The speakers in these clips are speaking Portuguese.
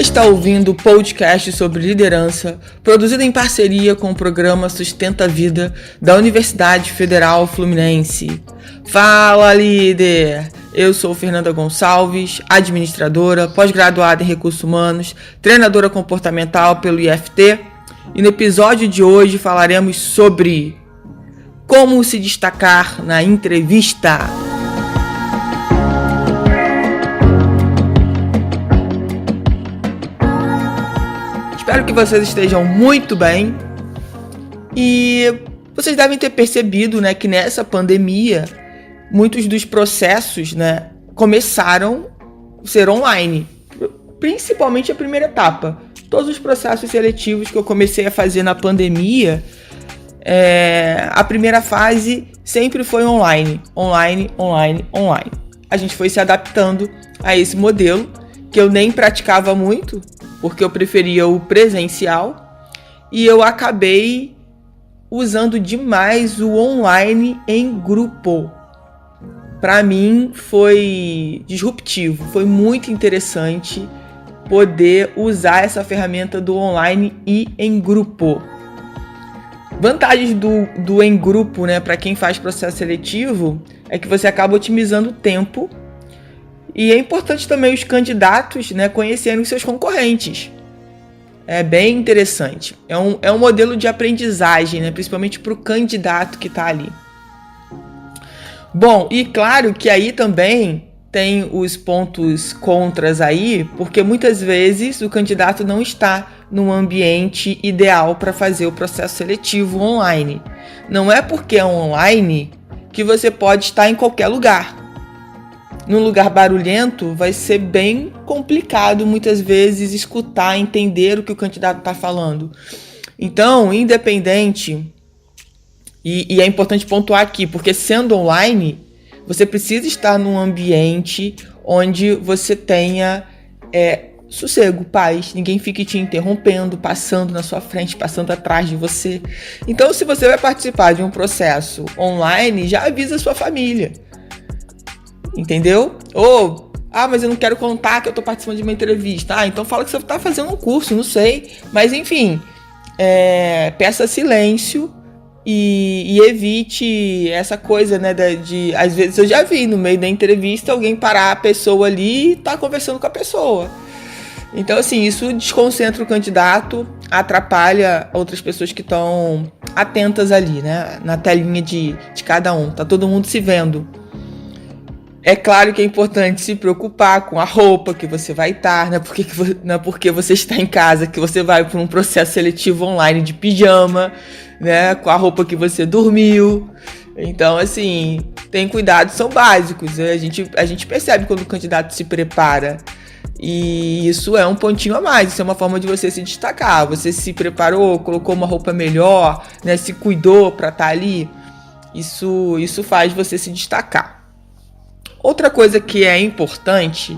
Você está ouvindo o podcast sobre liderança, produzido em parceria com o programa Sustenta a Vida da Universidade Federal Fluminense. Fala, líder! Eu sou Fernanda Gonçalves, administradora, pós-graduada em Recursos Humanos, treinadora comportamental pelo IFT, e no episódio de hoje falaremos sobre como se destacar na entrevista. Espero que vocês estejam muito bem e vocês devem ter percebido, que nessa pandemia muitos dos processos, começaram a ser online, principalmente a primeira etapa. Todos os processos seletivos que eu comecei a fazer na pandemia, a primeira fase sempre foi online. A gente foi se adaptando a esse modelo, que eu nem praticava muito, porque eu preferia o presencial, e eu acabei usando demais o online em grupo. Para mim foi disruptivo, foi muito interessante poder usar essa ferramenta do online e em grupo. Vantagens do em grupo, para quem faz processo seletivo, é que você acaba otimizando o tempo. E é importante também os candidatos, conhecerem os seus concorrentes. É bem interessante. É um modelo de aprendizagem, principalmente para o candidato que está ali. Bom, e claro que aí também tem os pontos contras aí, porque muitas vezes o candidato não está no ambiente ideal para fazer o processo seletivo online. Não é porque é online que você pode estar em qualquer lugar. Num lugar barulhento, vai ser bem complicado muitas vezes escutar, entender o que o candidato está falando. Então, independente, e é importante pontuar aqui, porque sendo online, você precisa estar num ambiente onde você tenha sossego, paz, ninguém fique te interrompendo, passando na sua frente, passando atrás de você. Então, se você vai participar de um processo online, já avisa a sua família. Entendeu? Mas eu não quero contar que eu tô participando de uma entrevista. Então fala que você tá fazendo um curso, não sei. Mas enfim, peça silêncio e evite essa coisa, de às vezes eu já vi no meio da entrevista alguém parar a pessoa ali e tá conversando com a pessoa. Então assim, isso desconcentra o candidato, atrapalha outras pessoas que estão atentas ali, na telinha de cada um. Tá todo mundo se vendo. É claro que é importante se preocupar com a roupa que você vai estar, não é porque você está em casa que você vai para um processo seletivo online de pijama, com a roupa que você dormiu. Então, assim, tem cuidados, são básicos. A gente percebe quando o candidato se prepara. E isso é um pontinho a mais, isso é uma forma de você se destacar. Você se preparou, colocou uma roupa melhor, se cuidou para estar ali. Isso faz você se destacar. Outra coisa que é importante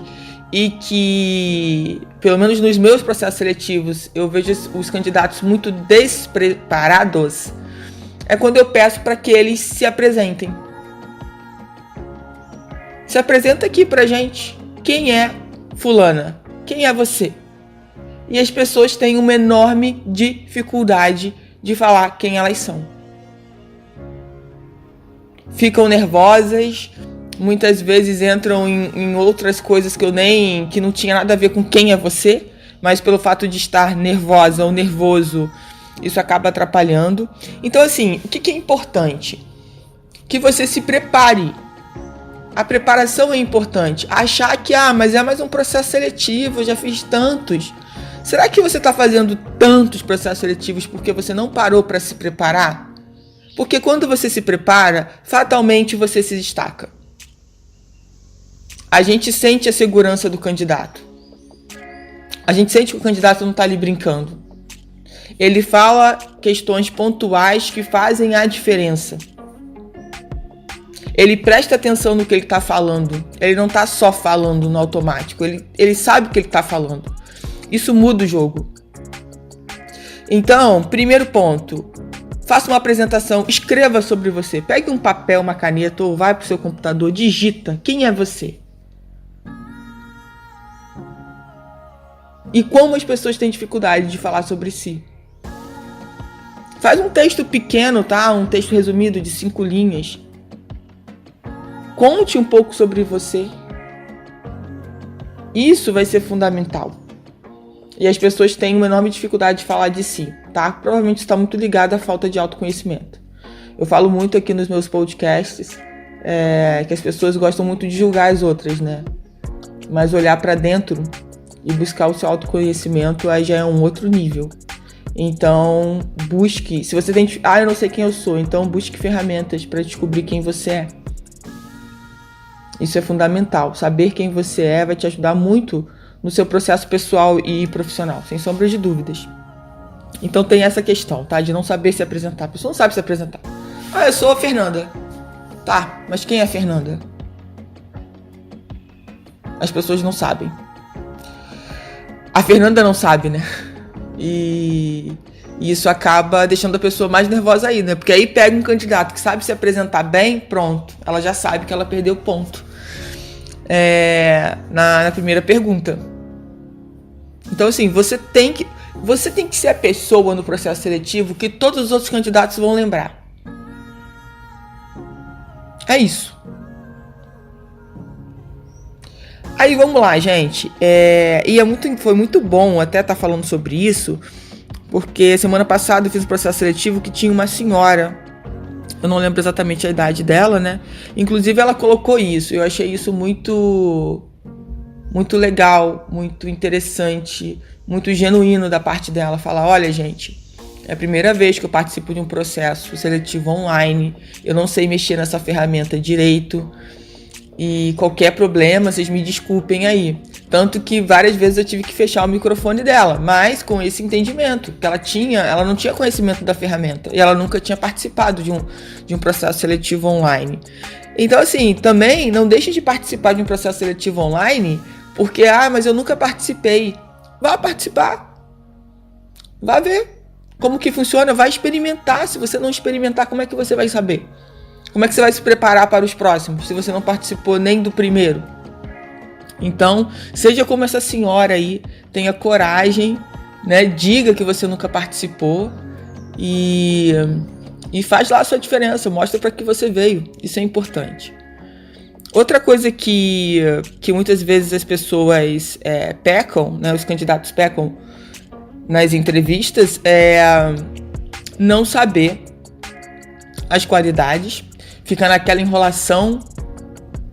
e que, pelo menos nos meus processos seletivos, eu vejo os candidatos muito despreparados, é quando eu peço para que eles se apresentem. Se apresenta aqui pra gente. Quem é fulana? Quem é você? E as pessoas têm uma enorme dificuldade de falar quem elas são. Ficam nervosas. Muitas vezes entram em outras coisas que não tinha nada a ver com quem é você, mas pelo fato de estar nervosa ou nervoso, isso acaba atrapalhando. Então, assim, o que é importante? Que você se prepare. A preparação é importante. Achar que, mas é mais um processo seletivo, eu já fiz tantos. Será que você está fazendo tantos processos seletivos porque você não parou para se preparar? Porque quando você se prepara, fatalmente você se destaca. A gente sente a segurança do candidato. A gente sente que o candidato não está ali brincando. Ele fala questões pontuais que fazem a diferença. Ele presta atenção no que ele está falando. Ele não está só falando no automático. Ele sabe o que ele está falando. Isso muda o jogo. Então, primeiro ponto. Faça uma apresentação, escreva sobre você. Pegue um papel, uma caneta ou vai para o seu computador, digita. Quem é você? E como as pessoas têm dificuldade de falar sobre si. Faz um texto pequeno, tá? Um texto resumido de 5 linhas. Conte um pouco sobre você. Isso vai ser fundamental. E as pessoas têm uma enorme dificuldade de falar de si, tá? Provavelmente está muito ligado à falta de autoconhecimento. Eu falo muito aqui nos meus podcasts que as pessoas gostam muito de julgar as outras, né? Mas olhar para dentro e buscar o seu autoconhecimento aí já é um outro nível. Então, busque. Se você tem... eu não sei quem eu sou. Então, busque ferramentas para descobrir quem você é. Isso é fundamental. Saber quem você é vai te ajudar muito no seu processo pessoal e profissional, sem sombra de dúvidas. Então tem essa questão, tá? De não saber se apresentar. A pessoa não sabe se apresentar. Eu sou a Fernanda. Tá, mas quem é a Fernanda? As pessoas não sabem. A Fernanda não sabe, né? E isso acaba deixando a pessoa mais nervosa aí, né? Porque aí pega um candidato que sabe se apresentar bem, pronto. Ela já sabe que ela perdeu ponto na primeira pergunta. Então, assim, você tem que ser a pessoa no processo seletivo que todos os outros candidatos vão lembrar. É isso. Aí, vamos lá, gente. Foi muito bom até estar falando sobre isso, porque semana passada eu fiz um processo seletivo que tinha uma senhora. Eu não lembro exatamente a idade dela, né? Inclusive, ela colocou isso. Eu achei isso muito legal, muito interessante, muito genuíno da parte dela. Falar, olha, gente, é a primeira vez que eu participo de um processo seletivo online. Eu não sei mexer nessa ferramenta direito. E qualquer problema, vocês me desculpem aí. Tanto que várias vezes eu tive que fechar o microfone dela, mas com esse entendimento que ela não tinha conhecimento da ferramenta e ela nunca tinha participado de um processo seletivo online. Então, assim, também não deixe de participar de um processo seletivo online porque, mas eu nunca participei. Vá participar. Vá ver como que funciona, vai experimentar. Se você não experimentar, como é que você vai saber? Como é que você vai se preparar para os próximos, se você não participou nem do primeiro? Então, seja como essa senhora aí, tenha coragem, né? Diga que você nunca participou e faz lá a sua diferença, mostra para que você veio. Isso é importante. Outra coisa que muitas vezes as pessoas pecam, né? Os candidatos pecam nas entrevistas é não saber as qualidades, fica naquela enrolação,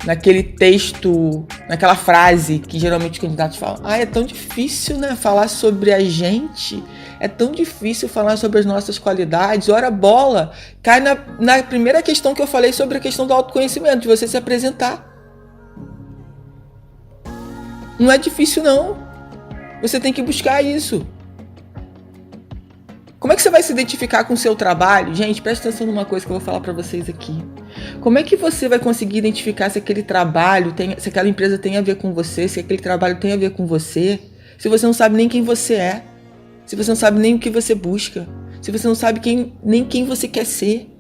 naquele texto, naquela frase que geralmente os candidatos falam. É tão difícil, né, falar sobre a gente, é tão difícil falar sobre as nossas qualidades. Ora bola, cai na primeira questão que eu falei sobre a questão do autoconhecimento, de você se apresentar. Não é difícil não, você tem que buscar isso. Como é que você vai se identificar com o seu trabalho? Gente, presta atenção numa coisa que eu vou falar pra vocês aqui. Como é que você vai conseguir identificar se aquele trabalho, se aquela empresa tem a ver com você, se aquele trabalho tem a ver com você, se você não sabe nem quem você é, se você não sabe nem o que você busca, se você não sabe nem quem você quer ser?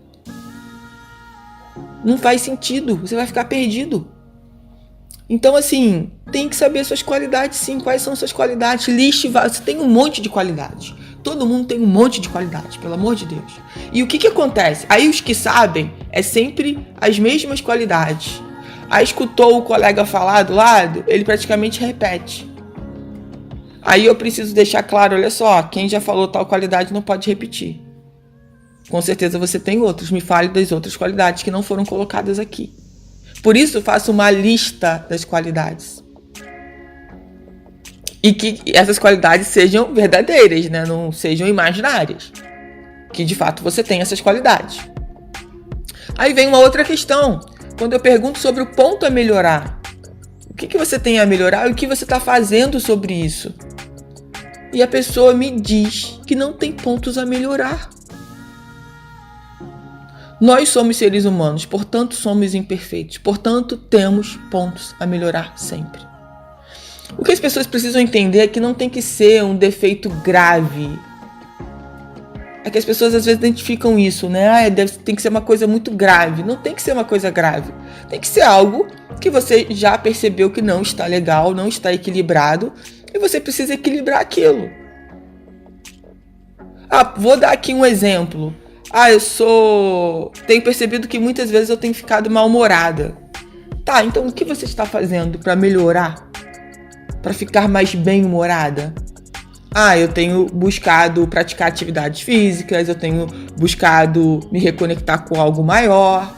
Não faz sentido, você vai ficar perdido. Então, assim, tem que saber suas qualidades, sim. Quais são suas qualidades? Liste, você tem um monte de qualidades. Todo mundo tem um monte de qualidades, pelo amor de Deus. E o que acontece? Aí os que sabem é sempre as mesmas qualidades. Aí escutou o colega falar do lado, ele praticamente repete. Aí eu preciso deixar claro, olha só, quem já falou tal qualidade não pode repetir. Com certeza você tem outros. Me fale das outras qualidades que não foram colocadas aqui. Por isso, faça uma lista das qualidades. E que essas qualidades sejam verdadeiras, né? Não sejam imaginárias. Que, de fato, você tem essas qualidades. Aí vem uma outra questão. Quando eu pergunto sobre o ponto a melhorar. O que você tem a melhorar e o que você está fazendo sobre isso? E a pessoa me diz que não tem pontos a melhorar. Nós somos seres humanos, portanto somos imperfeitos, portanto temos pontos a melhorar sempre. O que as pessoas precisam entender é que não tem que ser um defeito grave. É que as pessoas às vezes identificam isso, né? Tem que ser uma coisa muito grave. Não tem que ser uma coisa grave. Tem que ser algo que você já percebeu que não está legal, não está equilibrado. E você precisa equilibrar aquilo. Vou dar aqui um exemplo. Tenho percebido que muitas vezes eu tenho ficado mal-humorada. Tá, então o que você está fazendo para melhorar? Para ficar mais bem-humorada? Eu tenho buscado praticar atividades físicas, eu tenho buscado me reconectar com algo maior,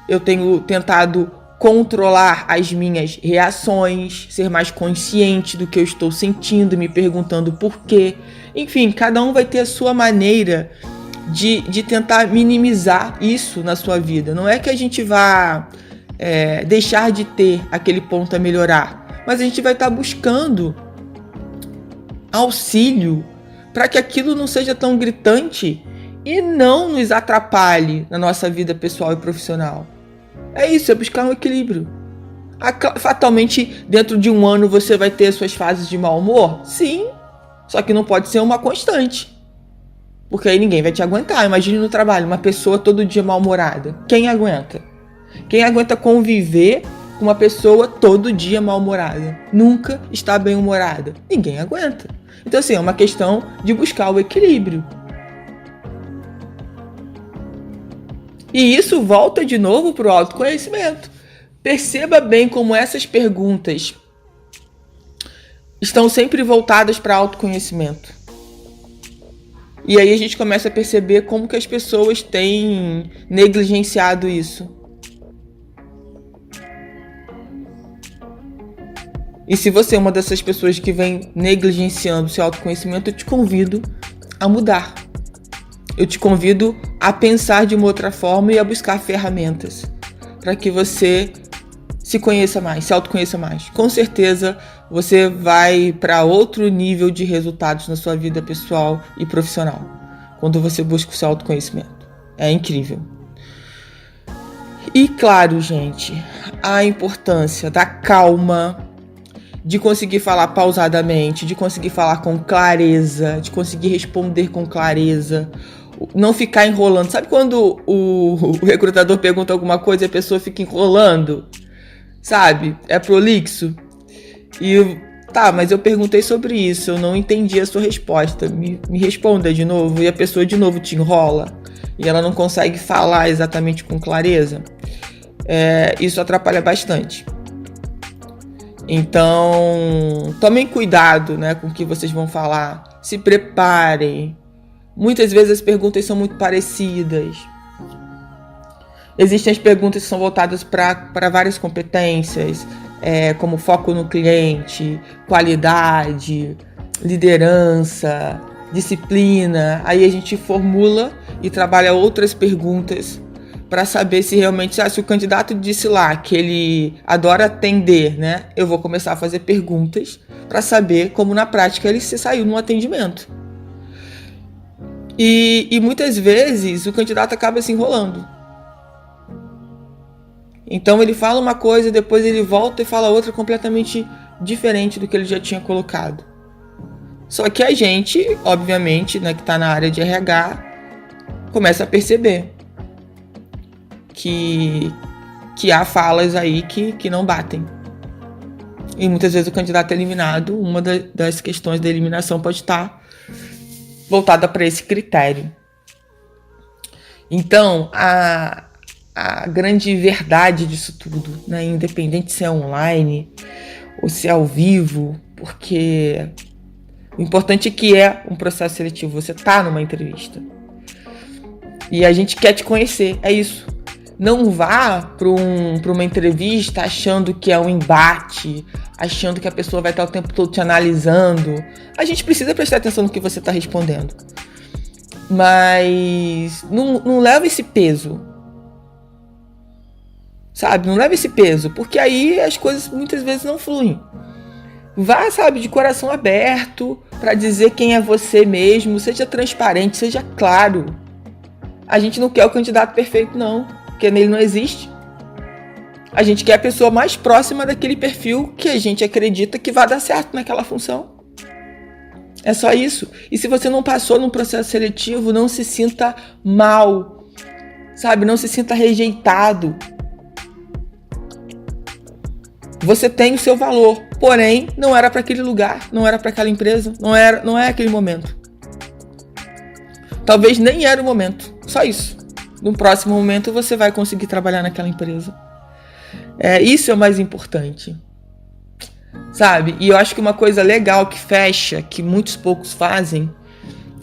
eu tenho tentado controlar as minhas reações, ser mais consciente do que eu estou sentindo, me perguntando por quê. Enfim, cada um vai ter a sua maneira de tentar minimizar isso na sua vida. Não é que a gente vá deixar de ter aquele ponto a melhorar, mas a gente vai estar buscando auxílio para que aquilo não seja tão gritante e não nos atrapalhe na nossa vida pessoal e profissional. É isso, é buscar um equilíbrio. Fatalmente, dentro de um ano você vai ter suas fases de mau humor? Sim, só que não pode ser uma constante, porque aí ninguém vai te aguentar. Imagine no trabalho, uma pessoa todo dia mal-humorada. Quem aguenta? Quem aguenta conviver com uma pessoa todo dia mal-humorada? Nunca está bem-humorada. Ninguém aguenta. Então, assim, é uma questão de buscar o equilíbrio. E isso volta de novo para o autoconhecimento. Perceba bem como essas perguntas estão sempre voltadas para autoconhecimento. E aí a gente começa a perceber como que as pessoas têm negligenciado isso. E se você é uma dessas pessoas que vem negligenciando o seu autoconhecimento, eu te convido a mudar. Eu te convido a pensar de uma outra forma e a buscar ferramentas para que você se conheça mais, se autoconheça mais. Com certeza você vai para outro nível de resultados na sua vida pessoal e profissional quando você busca o seu autoconhecimento. É incrível. E claro, gente, a importância da calma, de conseguir falar pausadamente, de conseguir falar com clareza, de conseguir responder com clareza, não ficar enrolando. Sabe quando o recrutador pergunta alguma coisa e a pessoa fica enrolando? Sabe? É prolixo. Mas eu perguntei sobre isso, eu não entendi a sua resposta. Me responda de novo. E a pessoa de novo te enrola. E ela não consegue falar exatamente com clareza. Isso atrapalha bastante. Então, tomem cuidado, né, com o que vocês vão falar. Se preparem. Muitas vezes as perguntas são muito parecidas. Existem as perguntas que são voltadas para várias competências, como foco no cliente, qualidade, liderança, disciplina. Aí a gente formula e trabalha outras perguntas para saber se realmente, se o candidato disse lá que ele adora atender, né? Eu vou começar a fazer perguntas para saber como na prática ele se saiu no atendimento. E muitas vezes o candidato acaba se enrolando. Então ele fala uma coisa, depois ele volta e fala outra completamente diferente do que ele já tinha colocado. Só que a gente, obviamente, né, que está na área de RH, começa a perceber que há falas aí que não batem. E muitas vezes o candidato é eliminado. Uma das questões da eliminação pode estar voltada para esse critério. Então, a grande verdade disso tudo, né, independente se é online ou se é ao vivo, porque o importante é que é um processo seletivo, você está numa entrevista. E a gente quer te conhecer, é isso. Não vá para uma entrevista achando que é um embate, achando que a pessoa vai estar o tempo todo te analisando. A gente precisa prestar atenção no que você está respondendo. Mas não leva esse peso. Sabe? Não leva esse peso, porque aí as coisas muitas vezes não fluem. Vá, sabe, de coração aberto para dizer quem é você mesmo, seja transparente, seja claro. A gente não quer o candidato perfeito, não, porque nele não existe. A gente quer a pessoa mais próxima daquele perfil que a gente acredita que vai dar certo naquela função. É só isso. E se você não passou num processo seletivo, não se sinta mal, sabe? Não se sinta rejeitado. Você tem o seu valor, porém não era para aquele lugar, não era para aquela empresa, não é aquele momento. Talvez nem era o momento, só isso. No próximo momento você vai conseguir trabalhar naquela empresa. Isso é o mais importante, sabe? E eu acho que uma coisa legal que fecha, que muitos poucos fazem,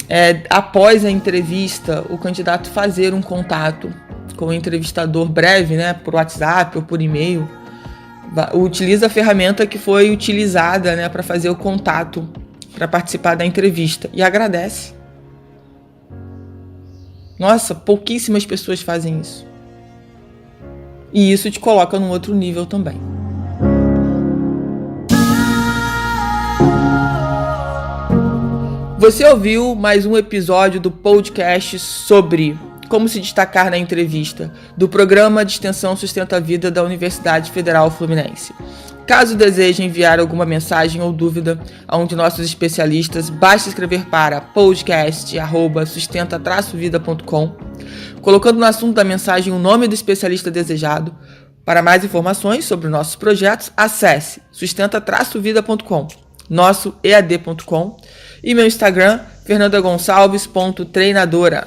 é após a entrevista o candidato fazer um contato com o entrevistador breve, né, por WhatsApp ou por e-mail. Utiliza a ferramenta que foi utilizada, né, para fazer o contato, para participar da entrevista, e agradece. Nossa, pouquíssimas pessoas fazem isso. E isso te coloca num outro nível também. Você ouviu mais um episódio do podcast sobre como se destacar na entrevista do Programa de Extensão Sustenta a Vida da Universidade Federal Fluminense. Caso deseje enviar alguma mensagem ou dúvida a um de nossos especialistas, basta escrever para podcast@sustenta-vida.com, colocando no assunto da mensagem o nome do especialista desejado. Para mais informações sobre nossos projetos, acesse sustenta-vida.com, nosso ead.com e meu Instagram, fernandagonçalves.treinadora.